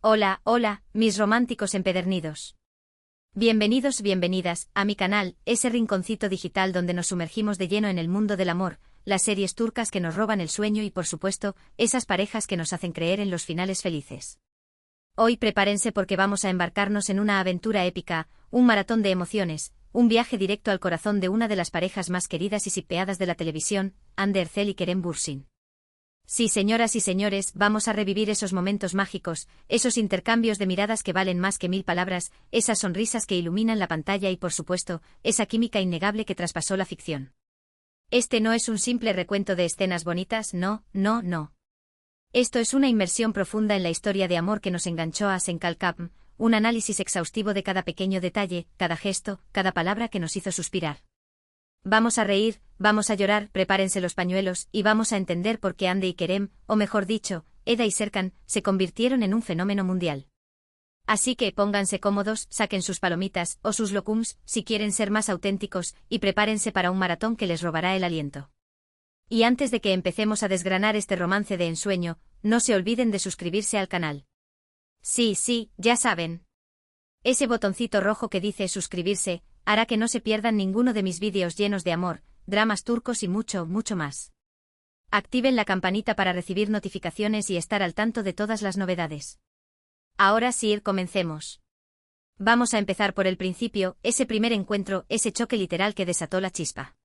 Hola, hola, mis románticos empedernidos. Bienvenidos, bienvenidas, a mi canal, ese rinconcito digital donde nos sumergimos de lleno en el mundo del amor, las series turcas que nos roban el sueño y por supuesto, esas parejas que nos hacen creer en los finales felices. Hoy prepárense porque vamos a embarcarnos en una aventura épica, un maratón de emociones, un viaje directo al corazón de una de las parejas más queridas y shippeadas de la televisión, Hande Erçel y Kerem Bürsin. Sí, señoras y señores, vamos a revivir esos momentos mágicos, esos intercambios de miradas que valen más que 1000 palabras, esas sonrisas que iluminan la pantalla y por supuesto, esa química innegable que traspasó la ficción. Este no es un simple recuento de escenas bonitas, no, no, no. Esto es una inmersión profunda en la historia de amor que nos enganchó a Sen Kalkapm, un análisis exhaustivo de cada pequeño detalle, cada gesto, cada palabra que nos hizo suspirar. Vamos a reír, vamos a llorar, prepárense los pañuelos, y vamos a entender por qué Hande y Kerem, o mejor dicho, Eda y Serkan, se convirtieron en un fenómeno mundial. Así que pónganse cómodos, saquen sus palomitas, o sus locums, si quieren ser más auténticos, y prepárense para un maratón que les robará el aliento. Y antes de que empecemos a desgranar este romance de ensueño, no se olviden de suscribirse al canal. Sí, sí, ya saben. Ese botoncito rojo que dice suscribirse, hará que no se pierdan ninguno de mis vídeos llenos de amor, dramas turcos y mucho, mucho más. Activen la campanita para recibir notificaciones y estar al tanto de todas las novedades. Ahora sí, comencemos. Vamos a empezar por el principio, ese primer encuentro, ese choque literal que desató la chispa.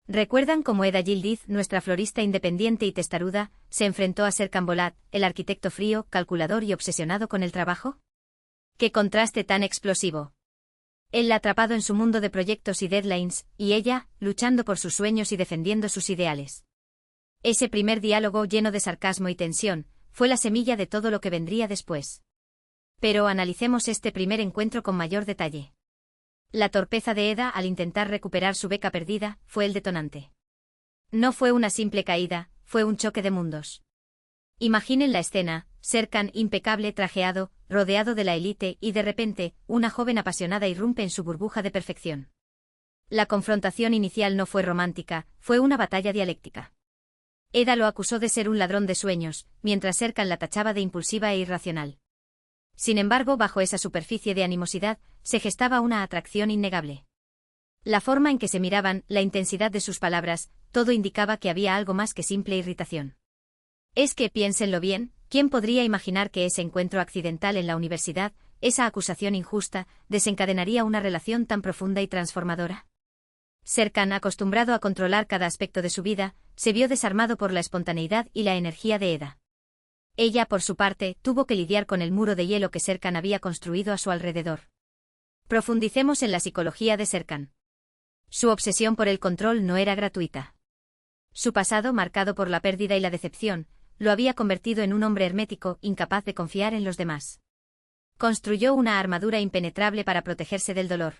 ¿Recuerdan cómo Eda Yildiz, nuestra florista independiente y testaruda, se enfrentó a Serkan Bolat, el arquitecto frío, calculador y obsesionado con el trabajo? ¡Qué contraste tan explosivo! Él atrapado en su mundo de proyectos y deadlines, y ella, luchando por sus sueños y defendiendo sus ideales. Ese primer diálogo lleno de sarcasmo y tensión, fue la semilla de todo lo que vendría después. Pero analicemos este primer encuentro con mayor detalle. La torpeza de Eda al intentar recuperar su beca perdida, fue el detonante. No fue una simple caída, fue un choque de mundos. Imaginen la escena, Serkan impecable trajeado, rodeado de la élite y de repente, una joven apasionada irrumpe en su burbuja de perfección. La confrontación inicial no fue romántica, fue una batalla dialéctica. Eda lo acusó de ser un ladrón de sueños, mientras Serkan la tachaba de impulsiva e irracional. Sin embargo, bajo esa superficie de animosidad, se gestaba una atracción innegable. La forma en que se miraban, la intensidad de sus palabras, todo indicaba que había algo más que simple irritación. Es que, piénsenlo bien, ¿quién podría imaginar que ese encuentro accidental en la universidad, esa acusación injusta, desencadenaría una relación tan profunda y transformadora? Serkan, acostumbrado a controlar cada aspecto de su vida, se vio desarmado por la espontaneidad y la energía de Eda. Ella, por su parte, tuvo que lidiar con el muro de hielo que Serkan había construido a su alrededor. Profundicemos en la psicología de Serkan. Su obsesión por el control no era gratuita. Su pasado, marcado por la pérdida y la decepción, lo había convertido en un hombre hermético, incapaz de confiar en los demás. Construyó una armadura impenetrable para protegerse del dolor.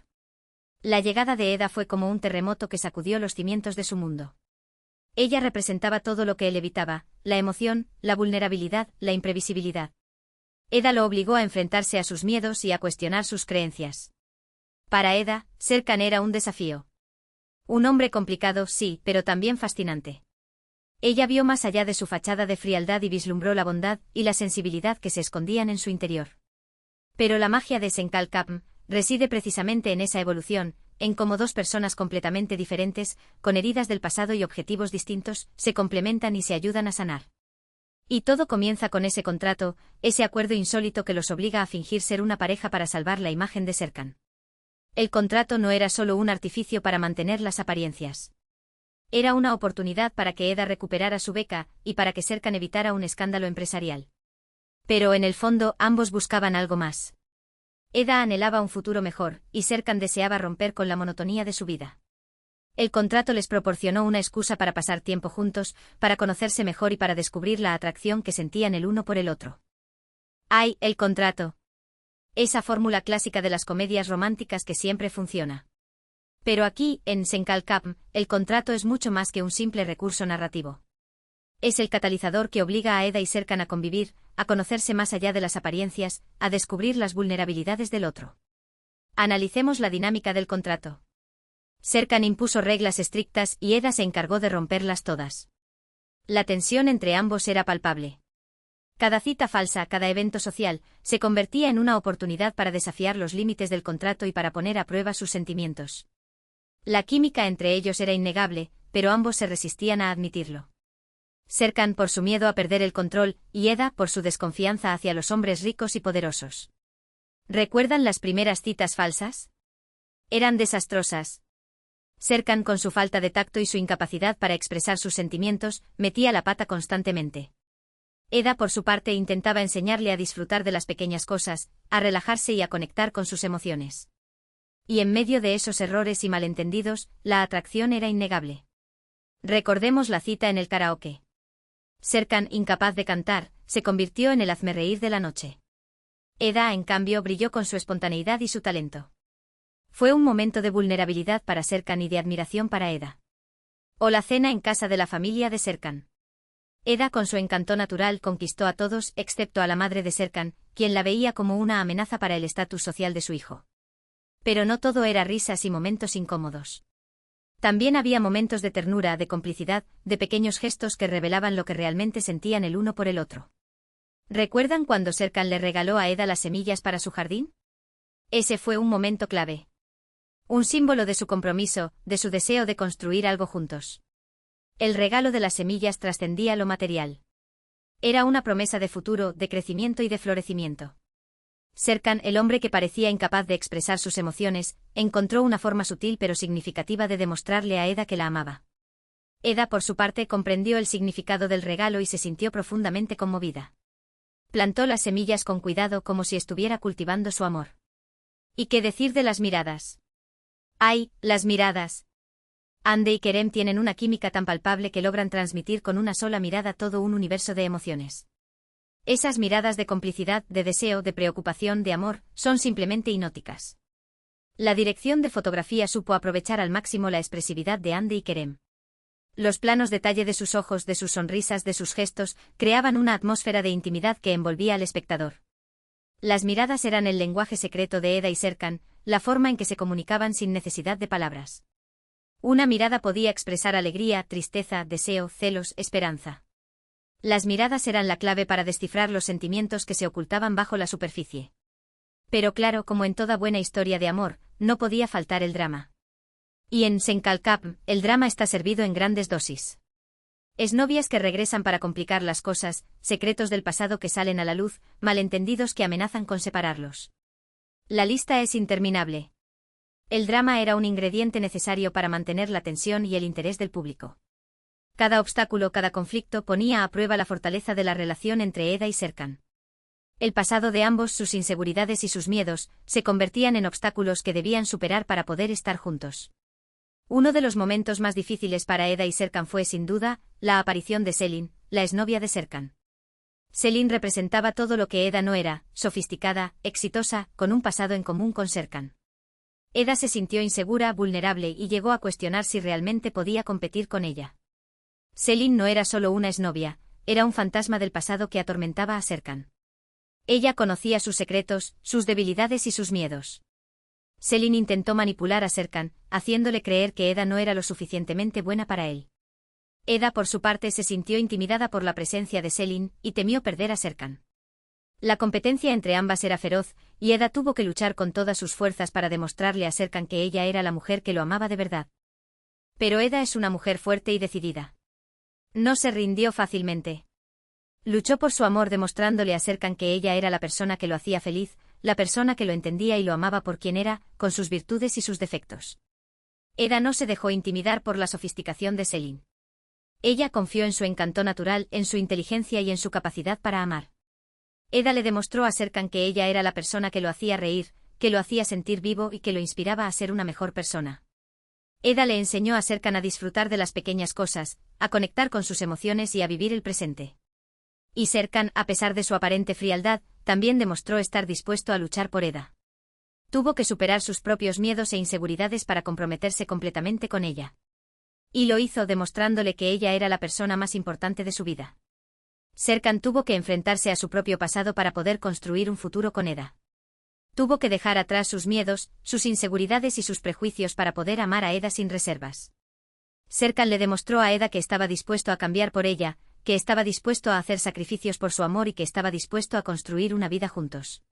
La llegada de Eda fue como un terremoto que sacudió los cimientos de su mundo. Ella representaba todo lo que él evitaba, la emoción, la vulnerabilidad, la imprevisibilidad. Eda lo obligó a enfrentarse a sus miedos y a cuestionar sus creencias. Para Eda, Serkan era un desafío. Un hombre complicado, sí, pero también fascinante. Ella vio más allá de su fachada de frialdad y vislumbró la bondad y la sensibilidad que se escondían en su interior. Pero la magia de Sen Kalkapm reside precisamente en esa evolución, en cómo dos personas completamente diferentes, con heridas del pasado y objetivos distintos, se complementan y se ayudan a sanar. Y todo comienza con ese contrato, ese acuerdo insólito que los obliga a fingir ser una pareja para salvar la imagen de Serkan. El contrato no era solo un artificio para mantener las apariencias. Era una oportunidad para que Eda recuperara su beca y para que Serkan evitara un escándalo empresarial. Pero en el fondo ambos buscaban algo más. Eda anhelaba un futuro mejor, y Serkan deseaba romper con la monotonía de su vida. El contrato les proporcionó una excusa para pasar tiempo juntos, para conocerse mejor y para descubrir la atracción que sentían el uno por el otro. ¡Ay, el contrato! Esa fórmula clásica de las comedias románticas que siempre funciona. Pero aquí, en Sen Kalkapm, el contrato es mucho más que un simple recurso narrativo. Es el catalizador que obliga a Eda y Serkan a convivir, a conocerse más allá de las apariencias, a descubrir las vulnerabilidades del otro. Analicemos la dinámica del contrato. Serkan impuso reglas estrictas y Eda se encargó de romperlas todas. La tensión entre ambos era palpable. Cada cita falsa, cada evento social, se convertía en una oportunidad para desafiar los límites del contrato y para poner a prueba sus sentimientos. La química entre ellos era innegable, pero ambos se resistían a admitirlo. Serkan por su miedo a perder el control, y Eda por su desconfianza hacia los hombres ricos y poderosos. ¿Recuerdan las primeras citas falsas? Eran desastrosas. Serkan, con su falta de tacto y su incapacidad para expresar sus sentimientos, metía la pata constantemente. Eda, por su parte, intentaba enseñarle a disfrutar de las pequeñas cosas, a relajarse y a conectar con sus emociones. Y en medio de esos errores y malentendidos, la atracción era innegable. Recordemos la cita en el karaoke. Serkan, incapaz de cantar, se convirtió en el hazmerreír de la noche. Eda, en cambio, brilló con su espontaneidad y su talento. Fue un momento de vulnerabilidad para Serkan y de admiración para Eda. O la cena en casa de la familia de Serkan. Eda, con su encanto natural, conquistó a todos, excepto a la madre de Serkan, quien la veía como una amenaza para el estatus social de su hijo. Pero no todo era risas y momentos incómodos. También había momentos de ternura, de complicidad, de pequeños gestos que revelaban lo que realmente sentían el uno por el otro. ¿Recuerdan cuando Serkan le regaló a Eda las semillas para su jardín? Ese fue un momento clave. Un símbolo de su compromiso, de su deseo de construir algo juntos. El regalo de las semillas trascendía lo material. Era una promesa de futuro, de crecimiento y de florecimiento. Serkan, el hombre que parecía incapaz de expresar sus emociones, encontró una forma sutil pero significativa de demostrarle a Eda que la amaba. Eda, por su parte, comprendió el significado del regalo y se sintió profundamente conmovida. Plantó las semillas con cuidado como si estuviera cultivando su amor. ¿Y qué decir de las miradas? ¡Ay, las miradas! Hande y Kerem tienen una química tan palpable que logran transmitir con una sola mirada todo un universo de emociones. Esas miradas de complicidad, de deseo, de preocupación, de amor, son simplemente hipnóticas. La dirección de fotografía supo aprovechar al máximo la expresividad de Hande y Kerem. Los planos detalle de sus ojos, de sus sonrisas, de sus gestos, creaban una atmósfera de intimidad que envolvía al espectador. Las miradas eran el lenguaje secreto de Eda y Serkan, la forma en que se comunicaban sin necesidad de palabras. Una mirada podía expresar alegría, tristeza, deseo, celos, esperanza. Las miradas eran la clave para descifrar los sentimientos que se ocultaban bajo la superficie. Pero claro, como en toda buena historia de amor, no podía faltar el drama. Y en Senkalkap, el drama está servido en grandes dosis. Exnovias que regresan para complicar las cosas, secretos del pasado que salen a la luz, malentendidos que amenazan con separarlos. La lista es interminable. El drama era un ingrediente necesario para mantener la tensión y el interés del público. Cada obstáculo, cada conflicto ponía a prueba la fortaleza de la relación entre Eda y Serkan. El pasado de ambos, sus inseguridades y sus miedos, se convertían en obstáculos que debían superar para poder estar juntos. Uno de los momentos más difíciles para Eda y Serkan fue, sin duda, la aparición de Selin, la exnovia de Serkan. Selin representaba todo lo que Eda no era, sofisticada, exitosa, con un pasado en común con Serkan. Eda se sintió insegura, vulnerable y llegó a cuestionar si realmente podía competir con ella. Selin no era solo una exnovia, era un fantasma del pasado que atormentaba a Serkan. Ella conocía sus secretos, sus debilidades y sus miedos. Selin intentó manipular a Serkan, haciéndole creer que Eda no era lo suficientemente buena para él. Eda, por su parte, se sintió intimidada por la presencia de Selin y temió perder a Serkan. La competencia entre ambas era feroz, y Eda tuvo que luchar con todas sus fuerzas para demostrarle a Serkan que ella era la mujer que lo amaba de verdad. Pero Eda es una mujer fuerte y decidida. No se rindió fácilmente. Luchó por su amor demostrándole a Serkan que ella era la persona que lo hacía feliz, la persona que lo entendía y lo amaba por quien era, con sus virtudes y sus defectos. Eda no se dejó intimidar por la sofisticación de Selin. Ella confió en su encanto natural, en su inteligencia y en su capacidad para amar. Eda le demostró a Serkan que ella era la persona que lo hacía reír, que lo hacía sentir vivo y que lo inspiraba a ser una mejor persona. Eda le enseñó a Serkan a disfrutar de las pequeñas cosas, a conectar con sus emociones y a vivir el presente. Y Serkan, a pesar de su aparente frialdad, también demostró estar dispuesto a luchar por Eda. Tuvo que superar sus propios miedos e inseguridades para comprometerse completamente con ella. Y lo hizo demostrándole que ella era la persona más importante de su vida. Serkan tuvo que enfrentarse a su propio pasado para poder construir un futuro con Eda. Tuvo que dejar atrás sus miedos, sus inseguridades y sus prejuicios para poder amar a Eda sin reservas. Serkan le demostró a Eda que estaba dispuesto a cambiar por ella, que estaba dispuesto a hacer sacrificios por su amor y que estaba dispuesto a construir una vida juntos.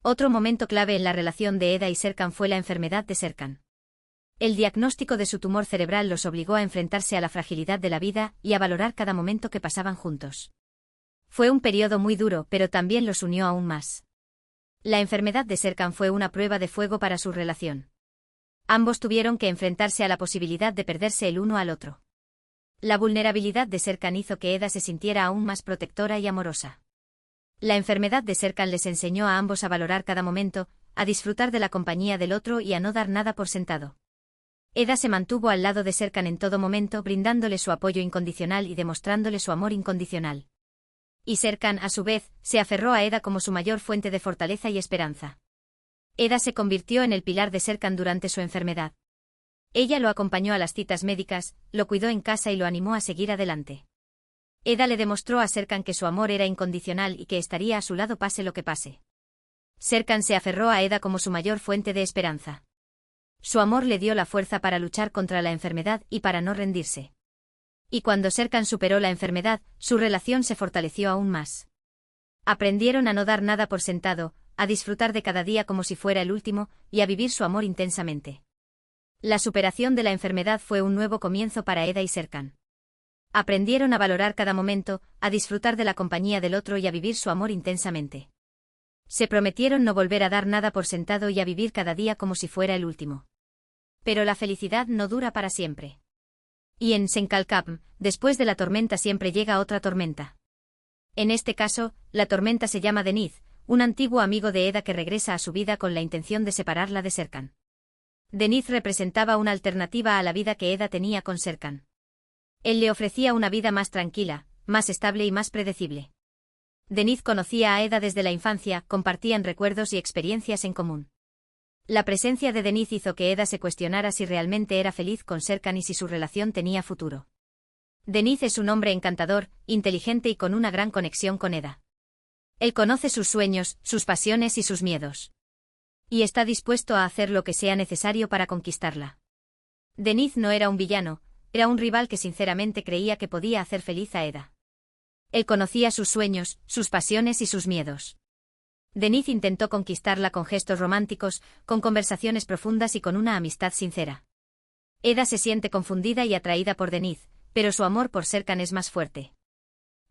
Otro momento clave en la relación de Eda y Serkan fue la enfermedad de Serkan. El diagnóstico de su tumor cerebral los obligó a enfrentarse a la fragilidad de la vida y a valorar cada momento que pasaban juntos. Fue un periodo muy duro, pero también los unió aún más. La enfermedad de Serkan fue una prueba de fuego para su relación. Ambos tuvieron que enfrentarse a la posibilidad de perderse el uno al otro. La vulnerabilidad de Serkan hizo que Eda se sintiera aún más protectora y amorosa. La enfermedad de Serkan les enseñó a ambos a valorar cada momento, a disfrutar de la compañía del otro y a no dar nada por sentado. Eda se mantuvo al lado de Serkan en todo momento, brindándole su apoyo incondicional y demostrándole su amor incondicional. Y Serkan, a su vez, se aferró a Eda como su mayor fuente de fortaleza y esperanza. Eda se convirtió en el pilar de Serkan durante su enfermedad. Ella lo acompañó a las citas médicas, lo cuidó en casa y lo animó a seguir adelante. Eda le demostró a Serkan que su amor era incondicional y que estaría a su lado pase lo que pase. Serkan se aferró a Eda como su mayor fuente de esperanza. Su amor le dio la fuerza para luchar contra la enfermedad y para no rendirse. Y cuando Serkan superó la enfermedad, su relación se fortaleció aún más. Aprendieron a no dar nada por sentado, a disfrutar de cada día como si fuera el último, y a vivir su amor intensamente. La superación de la enfermedad fue un nuevo comienzo para Eda y Serkan. Aprendieron a valorar cada momento, a disfrutar de la compañía del otro y a vivir su amor intensamente. Se prometieron no volver a dar nada por sentado y a vivir cada día como si fuera el último. Pero la felicidad no dura para siempre. Y en Senkalkapm, después de la tormenta siempre llega otra tormenta. En este caso, la tormenta se llama Deniz, un antiguo amigo de Eda que regresa a su vida con la intención de separarla de Serkan. Deniz representaba una alternativa a la vida que Eda tenía con Serkan. Él le ofrecía una vida más tranquila, más estable y más predecible. Deniz conocía a Eda desde la infancia, compartían recuerdos y experiencias en común. La presencia de Deniz hizo que Eda se cuestionara si realmente era feliz con Serkan y si su relación tenía futuro. Deniz es un hombre encantador, inteligente y con una gran conexión con Eda. Él conoce sus sueños, sus pasiones y sus miedos. Y está dispuesto a hacer lo que sea necesario para conquistarla. Deniz no era un villano, era un rival que sinceramente creía que podía hacer feliz a Eda. Él conocía sus sueños, sus pasiones y sus miedos. Deniz intentó conquistarla con gestos románticos, con conversaciones profundas y con una amistad sincera. Eda se siente confundida y atraída por Deniz, pero su amor por Serkan es más fuerte.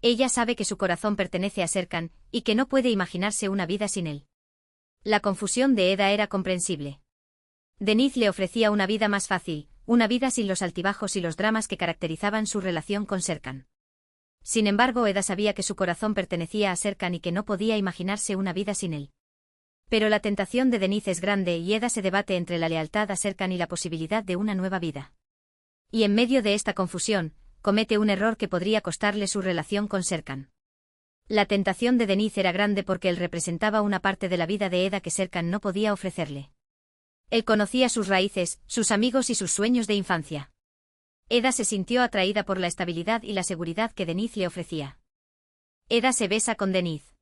Ella sabe que su corazón pertenece a Serkan, y que no puede imaginarse una vida sin él. La confusión de Eda era comprensible. Deniz le ofrecía una vida más fácil, una vida sin los altibajos y los dramas que caracterizaban su relación con Serkan. Sin embargo, Eda sabía que su corazón pertenecía a Serkan y que no podía imaginarse una vida sin él. Pero la tentación de Deniz es grande y Eda se debate entre la lealtad a Serkan y la posibilidad de una nueva vida. Y en medio de esta confusión, comete un error que podría costarle su relación con Serkan. La tentación de Deniz era grande porque él representaba una parte de la vida de Eda que Serkan no podía ofrecerle. Él conocía sus raíces, sus amigos y sus sueños de infancia. Eda se sintió atraída por la estabilidad y la seguridad que Deniz le ofrecía. Eda se besa con Deniz.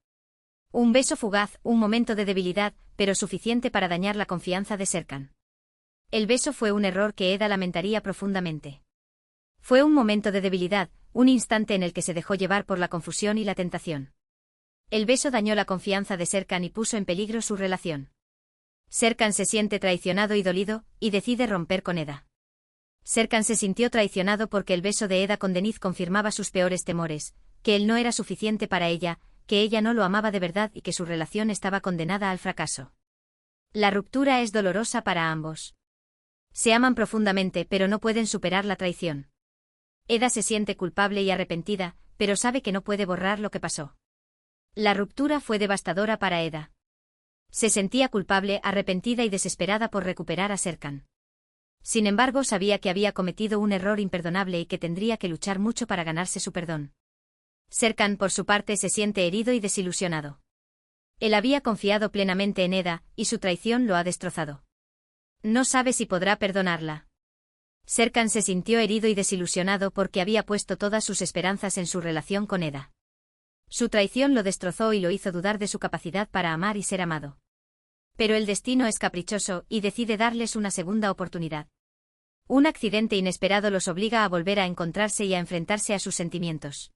Un beso fugaz, un momento de debilidad, pero suficiente para dañar la confianza de Serkan. El beso fue un error que Eda lamentaría profundamente. Fue un momento de debilidad, un instante en el que se dejó llevar por la confusión y la tentación. El beso dañó la confianza de Serkan y puso en peligro su relación. Serkan se siente traicionado y dolido, y decide romper con Eda. Serkan se sintió traicionado porque el beso de Eda con Deniz confirmaba sus peores temores, que él no era suficiente para ella, que ella no lo amaba de verdad y que su relación estaba condenada al fracaso. La ruptura es dolorosa para ambos. Se aman profundamente pero no pueden superar la traición. Eda se siente culpable y arrepentida, pero sabe que no puede borrar lo que pasó. La ruptura fue devastadora para Eda. Se sentía culpable, arrepentida y desesperada por recuperar a Serkan. Sin embargo, sabía que había cometido un error imperdonable y que tendría que luchar mucho para ganarse su perdón. Serkan, por su parte, se siente herido y desilusionado. Él había confiado plenamente en Eda, y su traición lo ha destrozado. No sabe si podrá perdonarla. Serkan se sintió herido y desilusionado porque había puesto todas sus esperanzas en su relación con Eda. Su traición lo destrozó y lo hizo dudar de su capacidad para amar y ser amado. Pero el destino es caprichoso y decide darles una segunda oportunidad. Un accidente inesperado los obliga a volver a encontrarse y a enfrentarse a sus sentimientos.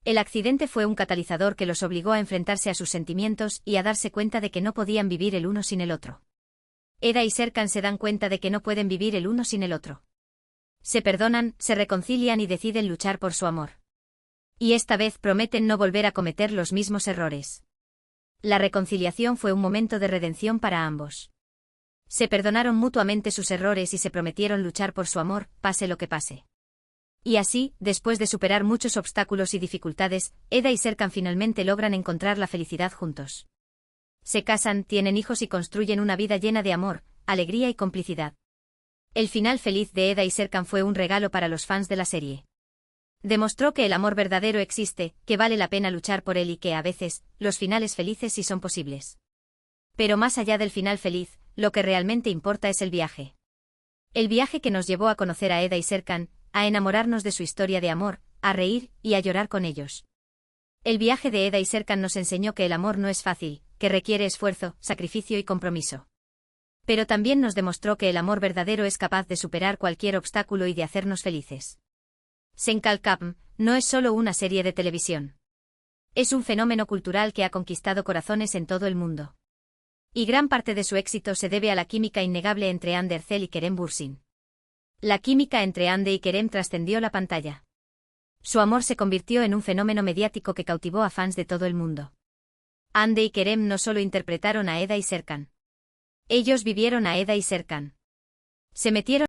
El accidente fue un catalizador que los obligó a enfrentarse a sus sentimientos y a darse cuenta de que no podían vivir el uno sin el otro. Eda y Serkan se dan cuenta de que no pueden vivir el uno sin el otro. Se perdonan, se reconcilian y deciden luchar por su amor. Y esta vez prometen no volver a cometer los mismos errores. La reconciliación fue un momento de redención para ambos. Se perdonaron mutuamente sus errores y se prometieron luchar por su amor, pase lo que pase. Y así, después de superar muchos obstáculos y dificultades, Eda y Serkan finalmente logran encontrar la felicidad juntos. Se casan, tienen hijos y construyen una vida llena de amor, alegría y complicidad. El final feliz de Eda y Serkan fue un regalo para los fans de la serie. Demostró que el amor verdadero existe, que vale la pena luchar por él y que, a veces, los finales felices sí son posibles. Pero más allá del final feliz, lo que realmente importa es el viaje. El viaje que nos llevó a conocer a Eda y Serkan, a enamorarnos de su historia de amor, a reír y a llorar con ellos. El viaje de Eda y Serkan nos enseñó que el amor no es fácil, que requiere esfuerzo, sacrificio y compromiso. Pero también nos demostró que el amor verdadero es capaz de superar cualquier obstáculo y de hacernos felices. Senkalkam no es solo una serie de televisión. Es un fenómeno cultural que ha conquistado corazones en todo el mundo. Y gran parte de su éxito se debe a la química innegable entre Hande Erçel y Kerem Bürsin. La química entre Hande y Kerem trascendió la pantalla. Su amor se convirtió en un fenómeno mediático que cautivó a fans de todo el mundo. Hande y Kerem no solo interpretaron a Eda y Serkan. Ellos vivieron a Eda y Serkan. Se metieron